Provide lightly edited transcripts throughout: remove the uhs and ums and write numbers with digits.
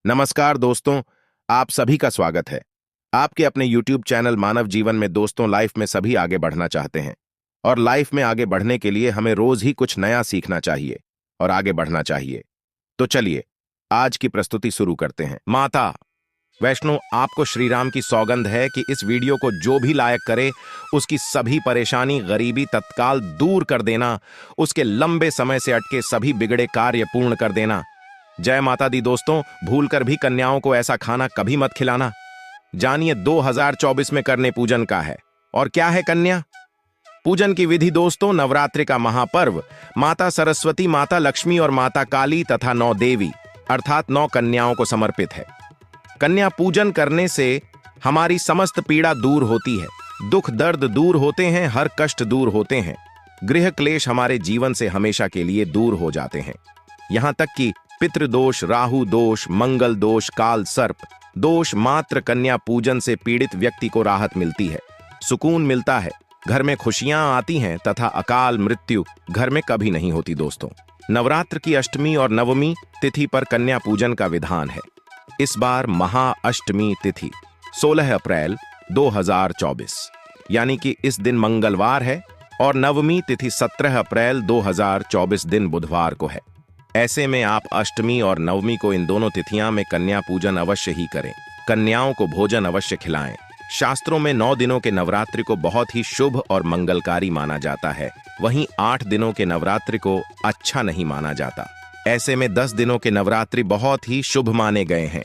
नमस्कार दोस्तों, आप सभी का स्वागत है। आपके अपने YouTube चैनल मानव जीवन में दोस्तों, लाइफ में सभी आगे बढ़ना चाहते हैं और लाइफ में आगे बढ़ने के लिए हमें रोज ही कुछ नया सीखना चाहिए और आगे बढ़ना चाहिए। तो चलिए आज की प्रस्तुति शुरू करते हैं। माता वैष्णो, आपको श्री राम की सौगंध है कि इस वीडियो को जो भी लायक करे उसकी सभी परेशानी गरीबी तत्काल दूर कर देना, उसके लंबे समय से अटके सभी बिगड़े कार्य पूर्ण कर देना। जय माता दी दोस्तों, भूलकर भी कन्याओं को ऐसा खाना कभी मत खिलाना। जानिए 2024 में करने पूजन का है। और क्या है कन्या पूजन की विधि? दोस्तों, नवरात्रि का महापर्व माता सरस्वती, माता लक्ष्मी और माता काली तथा 9 देवी अर्थात 9 कन्याओं को समर्पित है। कन्या पूजन करने से हमारी समस्त पीड़ा दूर होती है, दुख दर्द दूर होते हैं, हर कष्ट दूर होते हैं, गृह क्लेश हमारे जीवन से हमेशा के लिए दूर हो जाते हैं। यहां तक कि पितृदोष, राहु दोष, मंगल दोष, काल सर्प दोष मात्र कन्या पूजन से पीड़ित व्यक्ति को राहत मिलती है, सुकून मिलता है, घर में खुशियां आती हैं तथा अकाल मृत्यु घर में कभी नहीं होती। दोस्तों, नवरात्र की अष्टमी और नवमी तिथि पर कन्या पूजन का विधान है। इस बार महाअष्टमी तिथि 16 अप्रैल 2024 यानी कि इस दिन मंगलवार है और नवमी तिथि 17 अप्रैल 2024 दिन बुधवार को है। ऐसे में आप अष्टमी और नवमी को इन दोनों तिथियां में कन्या पूजन अवश्य ही करें। कन्याओं को भोजन अवश्य खिलाएं। शास्त्रों में 9 दिनों के नवरात्रि को बहुत ही शुभ और मंगलकारी माना जाता है, वहीं 8 दिनों के नवरात्रि को अच्छा नहीं माना जाता। ऐसे में 10 दिनों के नवरात्रि बहुत ही शुभ माने गए हैं।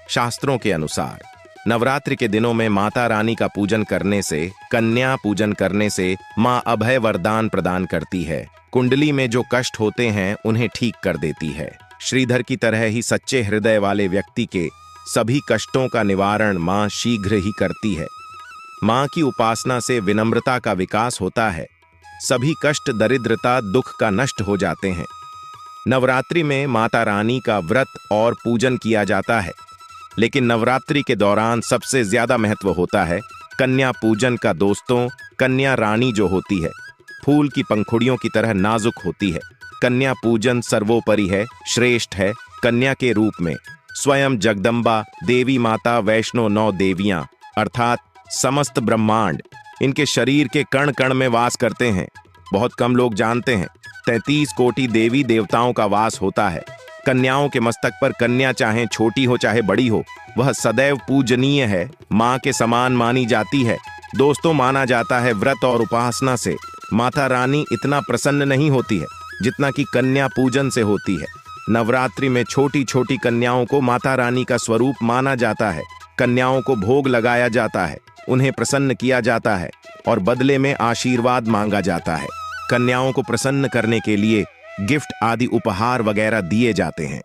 शास्त्रों के अनुसार नवरात्रि के दिनों में माता रानी का पूजन करने से, कन्या पूजन करने से मां अभय वरदान प्रदान करती है, कुंडली में जो कष्ट होते हैं उन्हें ठीक कर देती है। श्रीधर की तरह ही सच्चे हृदय वाले व्यक्ति के सभी कष्टों का निवारण मां शीघ्र ही करती है। मां की उपासना से विनम्रता का विकास होता है, सभी कष्ट दरिद्रता दुख का नष्ट हो जाते हैं। नवरात्रि में माता रानी का व्रत और पूजन किया जाता है, लेकिन नवरात्रि के दौरान सबसे ज्यादा महत्व होता है कन्या पूजन का। दोस्तों, कन्या रानी जो होती है फूल की पंखुड़ियों की तरह नाजुक होती है। कन्या पूजन सर्वोपरि है, श्रेष्ठ है। कन्या के रूप में स्वयं जगदम्बा देवी माता वैष्णो 9 देवियां अर्थात समस्त ब्रह्मांड इनके शरीर के कण कण में वास करते हैं। बहुत कम लोग जानते हैं 33 कोटि देवी देवताओं का वास होता है। कन्याओं के मस्तक पर कन्या चाहे छोटी हो चाहे बड़ी हो, वह सदैव पूजनीय है, मां के समान मानी जाती है। दोस्तों, माना जाता है व्रत और उपासना से माता रानी इतना प्रसन्न नहीं होती है जितना कि कन्या पूजन से होती है। नवरात्रि में छोटी छोटी कन्याओं को माता रानी का स्वरूप माना जाता है। कन्याओं को भोग लगाया जाता है, उन्हें प्रसन्न किया जाता है और बदले में आशीर्वाद मांगा जाता है। कन्याओं को प्रसन्न करने के लिए गिफ्ट आदि उपहार वगैरह दिए जाते हैं।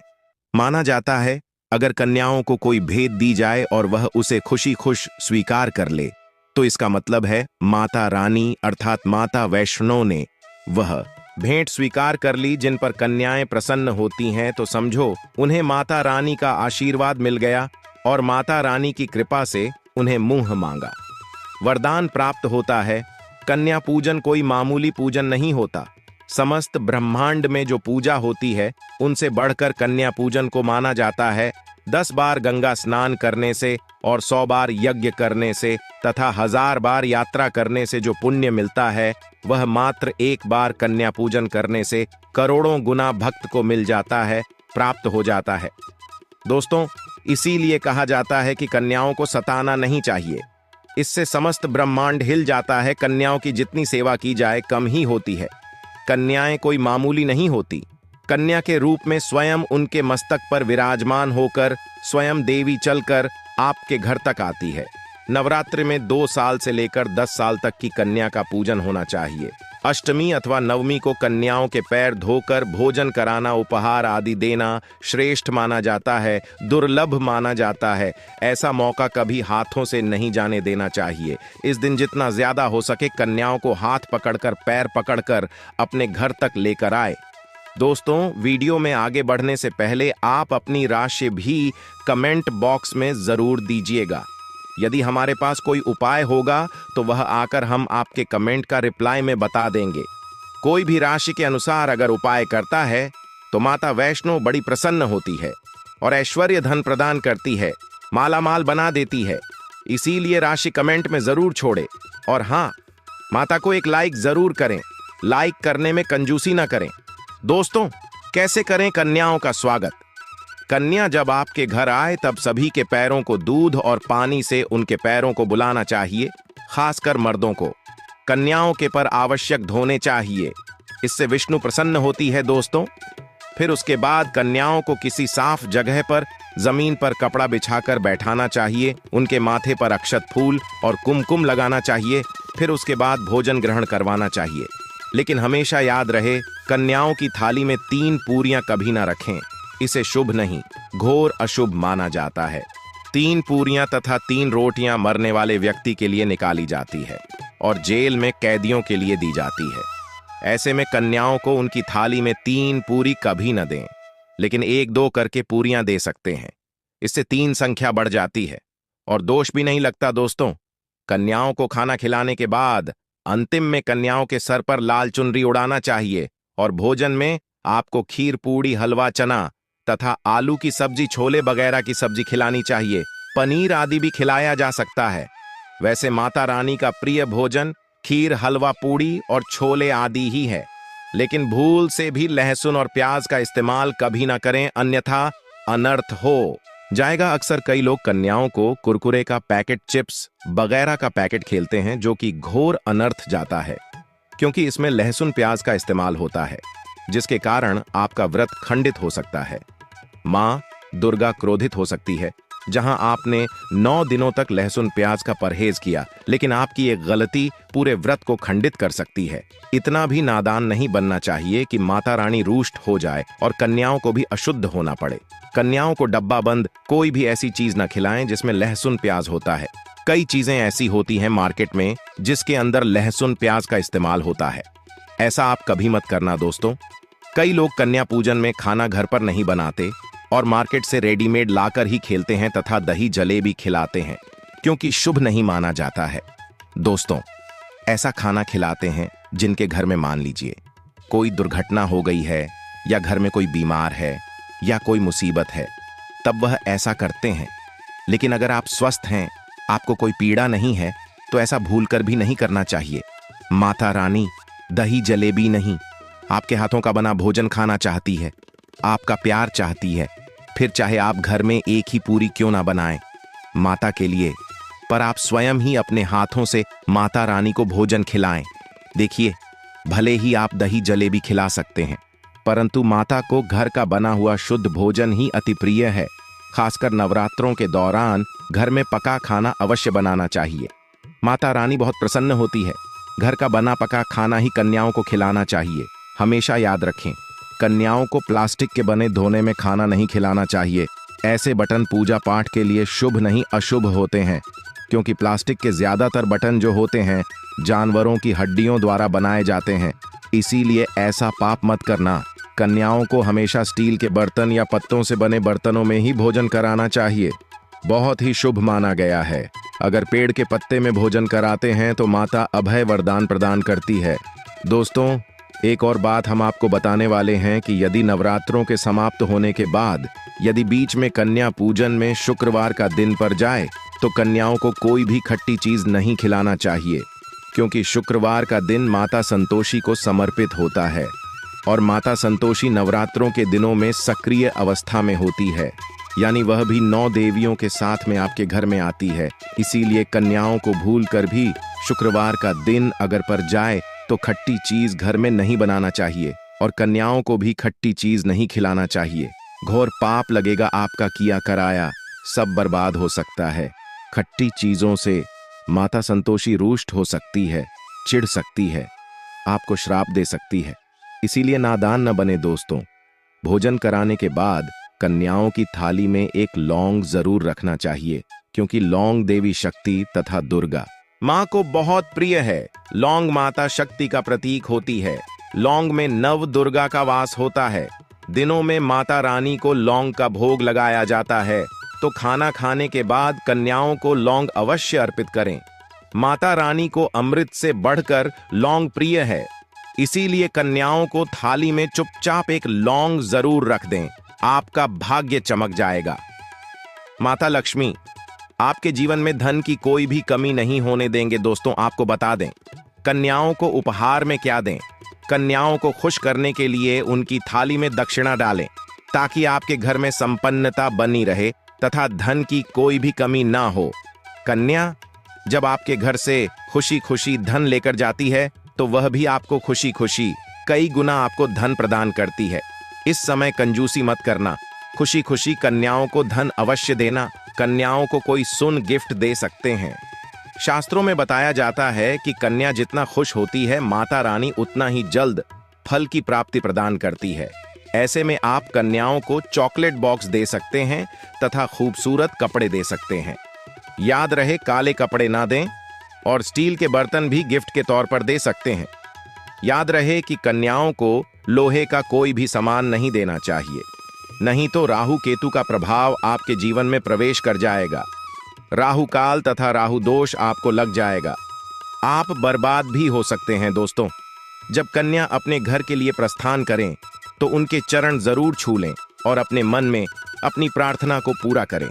माना जाता है अगर कन्याओं को कोई भेंट दी जाए और वह उसे खुशी खुश स्वीकार कर ले तो इसका मतलब है माता रानी अर्थात माता वैष्णो ने वह भेंट स्वीकार कर ली। जिन पर कन्याएं प्रसन्न होती हैं तो समझो उन्हें माता रानी का आशीर्वाद मिल गया और माता रानी की कृपा से उन्हें मुंह मांगा वरदान प्राप्त होता है। कन्या पूजन कोई मामूली पूजन नहीं होता। समस्त ब्रह्मांड में जो पूजा होती है उनसे बढ़कर कन्या पूजन को माना जाता है। 10 बार गंगा स्नान करने से और 100 बार यज्ञ करने से तथा 1000 बार यात्रा करने से जो पुण्य मिलता है वह मात्र एक बार कन्या पूजन करने से करोड़ों गुना भक्त को मिल जाता है, प्राप्त हो जाता है। दोस्तों, इसीलिए कहा जाता है कि कन्याओं को सताना नहीं चाहिए, इससे समस्त ब्रह्मांड हिल जाता है। कन्याओं की जितनी सेवा की जाए कम ही होती है। कन्याएं कोई मामूली नहीं होती। कन्या के रूप में स्वयं उनके मस्तक पर विराजमान होकर स्वयं देवी चलकर आपके घर तक आती है। नवरात्रि में 2 साल से लेकर 10 साल तक की कन्या का पूजन होना चाहिए। अष्टमी अथवा नवमी को कन्याओं के पैर धोकर भोजन कराना, उपहार आदि देना श्रेष्ठ माना जाता है, दुर्लभ माना जाता है। ऐसा मौका कभी हाथों से नहीं जाने देना चाहिए। इस दिन जितना ज्यादा हो सके कन्याओं को हाथ पकड़कर, पैर पकड़कर अपने घर तक लेकर आए। दोस्तों, वीडियो में आगे बढ़ने से पहले आप अपनी राशि भी कमेंट बॉक्स में जरूर दीजिएगा। यदि हमारे पास कोई उपाय होगा तो वह आकर हम आपके कमेंट का रिप्लाई में बता देंगे। कोई भी राशि के अनुसार अगर उपाय करता है तो माता वैष्णो बड़ी प्रसन्न होती है और ऐश्वर्य धन प्रदान करती है, मालामाल बना देती है। इसीलिए राशि कमेंट में जरूर छोड़े और हाँ, माता को एक लाइक जरूर करें। लाइक करने में कंजूसी ना करें। दोस्तों, कैसे करें कन्याओं का स्वागत? कन्या जब आपके घर आए तब सभी के पैरों को दूध और पानी से उनके पैरों को बुलाना चाहिए, खासकर मर्दों को। कन्याओं के पर आवश्यक धोने चाहिए, इससे विष्णु प्रसन्न होती है दोस्तों। फिर उसके बाद कन्याओं को किसी साफ जगह पर जमीन पर कपड़ा बिछाकर बैठाना चाहिए, उनके माथे पर अक्षत फूल और कुमकुम लगाना चाहिए। फिर उसके बाद भोजन ग्रहण करवाना चाहिए। लेकिन हमेशा याद रहे, कन्याओं की थाली में 3 पूरियां कभी ना रखें, इसे शुभ नहीं, घोर अशुभ माना जाता है। 3 पूरियां तथा 3 रोटियां मरने वाले व्यक्ति के लिए निकाली जाती है और जेल में कैदियों के लिए दी जाती है। ऐसे में कन्याओं को उनकी थाली में 3 पूरी कभी न दें, लेकिन 1-2 करके पूरियां दे सकते हैं। इससे 3 संख्या बढ़ जाती है और दोष भी नहीं लगता दोस्तों। कन्याओं को खाना खिलाने के बाद अंतिम में कन्याओं के सर पर लाल चुनरी उड़ाना चाहिए और भोजन में आपको खीर, पूड़ी, हलवा, चना तथा आलू की सब्जी, छोले वगैरह की सब्जी खिलानी चाहिए। पनीर आदि भी खिलाया जा सकता है। वैसे माता रानी का प्रिय भोजन खीर, हलवा, पूड़ी और छोले आदि ही है, लेकिन भूल से भी लहसुन और प्याज का इस्तेमाल कभी ना करें, अन्यथा अनर्थ हो जाएगा। अक्सर कई लोग कन्याओं को कुरकुरे का पैकेट, चिप्स वगैरह का पैकेट खेलते हैं, जो कि घोर अनर्थ जाता है, क्योंकि इसमें लहसुन प्याज का इस्तेमाल होता है, जिसके कारण आपका व्रत खंडित हो सकता है। मां दुर्गा क्रोधित हो सकती है। जहां आपने 9 दिनों तक लहसुन प्याज का परहेज किया, लेकिन आपकी एक गलती पूरे व्रत को खंडित कर सकती है। इतना भी नादान नहीं बनना चाहिए कि माता रानी रुष्ट हो जाए और कन्याओं को भी अशुद्ध होना पड़े। कन्याओं को डब्बा बंद कोई भी ऐसी चीज न खिलाएं जिसमें लहसुन प्याज होता है। कई चीजें ऐसी होती हैं मार्केट में जिसके अंदर लहसुन प्याज का इस्तेमाल होता है। ऐसा आप कभी मत करना दोस्तों। कई लोग कन्या पूजन में खाना घर पर नहीं बनाते और मार्केट से रेडीमेड लाकर ही खेलते हैं तथा दही जलेबी खिलाते हैं, क्योंकि शुभ नहीं माना जाता है। दोस्तों, ऐसा खाना खिलाते हैं जिनके घर में मान लीजिए कोई दुर्घटना हो गई है या घर में कोई बीमार है या कोई मुसीबत है, तब वह ऐसा करते हैं। लेकिन अगर आप स्वस्थ हैं, आपको कोई पीड़ा नहीं है, तो ऐसा भूलकर भी नहीं करना चाहिए। माता रानी दही जलेबी नहीं, आपके हाथों का बना भोजन खाना चाहती है, आपका प्यार चाहती है। फिर चाहे आप घर में एक ही पूरी क्यों ना बनाएं माता के लिए, पर आप स्वयं ही अपने हाथों से माता रानी को भोजन खिलाएं। देखिए, भले ही आप दही जलेबी खिला सकते हैं, परंतु माता को घर का बना हुआ शुद्ध भोजन ही अति प्रिय है। खासकर नवरात्रों के दौरान घर में पका खाना अवश्य बनाना चाहिए। माता रानी बहुत प्रसन्न होती है। घर का बना पका खाना ही कन्याओं को खिलाना चाहिए। हमेशा याद रखें, कन्याओं को प्लास्टिक के बने धोने में खाना नहीं खिलाना चाहिए। ऐसे बटन पूजा पाठ के लिए शुभ नहीं अशुभ होते हैं, क्योंकि प्लास्टिक के ज्यादातर बटन जो होते हैं जानवरों की हड्डियों द्वारा बनाए जाते हैं। इसीलिए ऐसा पाप मत करना। कन्याओं को हमेशा स्टील के बर्तन या पत्तों से बने बर्तनों में ही भोजन कराना चाहिए, बहुत ही शुभ माना गया है। अगर पेड़ के पत्ते में भोजन कराते हैं तो माता अभय वरदान प्रदान करती है। दोस्तों, एक और बात हम आपको बताने वाले हैं कि यदि नवरात्रों के समाप्त होने के बाद यदि बीच में कन्या पूजन में शुक्रवार का दिन पड़ जाए तो कन्याओं को कोई भी खट्टी चीज नहीं खिलाना चाहिए, क्योंकि शुक्रवार का दिन माता संतोषी को समर्पित होता है और माता संतोषी नवरात्रों के दिनों में सक्रिय अवस्था में होती है, यानी वह भी 9 देवियों के साथ में आपके घर में आती है। इसीलिए कन्याओं को भूल कर भी शुक्रवार का दिन अगर पड़ जाए तो खट्टी चीज घर में नहीं बनाना चाहिए और कन्याओं को भी खट्टी चीज नहीं खिलाना चाहिए। घोर पाप लगेगा, आपका किया कराया सब बर्बाद हो सकता है। खट्टी चीजों से माता संतोषी रुष्ट हो सकती है, चिढ़ सकती है, आपको श्राप दे सकती है। इसीलिए नादान न बने दोस्तों। भोजन कराने के बाद कन्याओं की थाली में एक लौंग जरूर रखना चाहिए, क्योंकि लौंग देवी शक्ति तथा दुर्गा मां को बहुत प्रिय है। लौंग माता शक्ति का प्रतीक होती है। लौंग में नव दुर्गा का वास होता है। दिनों में माता रानी को लौंग का भोग लगाया जाता है, तो खाना खाने के बाद कन्याओं को लौंग अवश्य अर्पित करें। माता रानी को अमृत से बढ़कर लौंग प्रिय है, इसीलिए कन्याओं को थाली में चुपचाप एक लौंग जरूर रख दें। आपका भाग्य चमक जाएगा। माता लक्ष्मी आपके जीवन में धन की कोई भी कमी नहीं होने देंगे। दोस्तों, आपको बता दें, कन्याओं को उपहार में क्या दें? कन्याओं को खुश करने के लिए उनकी थाली में दक्षिणा डालें, ताकि आपके घर में संपन्नता बनी रहे तथा धन की कोई भी कमी ना हो। कन्या जब आपके घर से खुशी खुशी धन लेकर जाती है, तो वह भी आपको खुशी खुशी कई गुना आपको धन प्रदान करती है। इस समय कंजूसी मत करना, खुशी खुशी कन्याओं को धन अवश्य देना। कन्याओं को कोई सुन गिफ्ट दे सकते हैं। शास्त्रों में बताया जाता है कि कन्या जितना खुश होती है, माता रानी उतना ही जल्द फल की प्राप्ति प्रदान करती है। ऐसे में आप कन्याओं को चॉकलेट बॉक्स दे सकते हैं तथा खूबसूरत कपड़े दे सकते हैं। याद रहे, काले कपड़े ना दें और स्टील के बर्तन भी गिफ्ट के तौर पर दे सकते हैं। याद रहे कि कन्याओं को लोहे का कोई भी सामान नहीं देना चाहिए, नहीं तो राहु केतु का प्रभाव आपके जीवन में प्रवेश कर जाएगा। राहु काल तथा राहु दोष आपको लग जाएगा, आप बर्बाद भी हो सकते हैं। दोस्तों, जब कन्या अपने घर के लिए प्रस्थान करें तो उनके चरण जरूर छू लें और अपने मन में अपनी प्रार्थना को पूरा करें।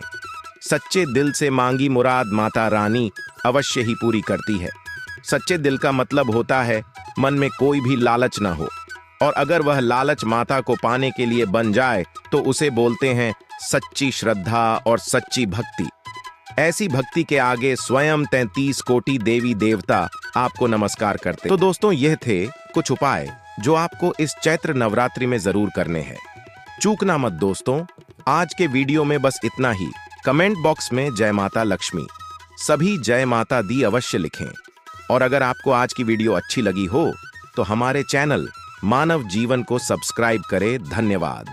सच्चे दिल से मांगी मुराद माता रानी अवश्य ही पूरी करती है। सच्चे दिल का मतलब होता है मन में कोई भी लालच ना हो, और अगर वह लालच माता को पाने के लिए बन जाए तो उसे बोलते हैं सच्ची श्रद्धा और सच्ची भक्ति। ऐसी भक्ति के आगे स्वयं 33 कोटि देवी देवता आपको नमस्कार करते। तो दोस्तों, यह थे कुछ उपाय जो आपको इस चैत्र नवरात्रि में जरूर करने हैं। चूकना मत दोस्तों। आज के वीडियो में बस इतना ही। कमेंट बॉक्स में जय माता लक्ष्मी सभी जय माता दी अवश्य लिखें। और अगर आपको आज की वीडियो अच्छी लगी हो तो हमारे चैनल मानव जीवन को सब्सक्राइब करें। धन्यवाद।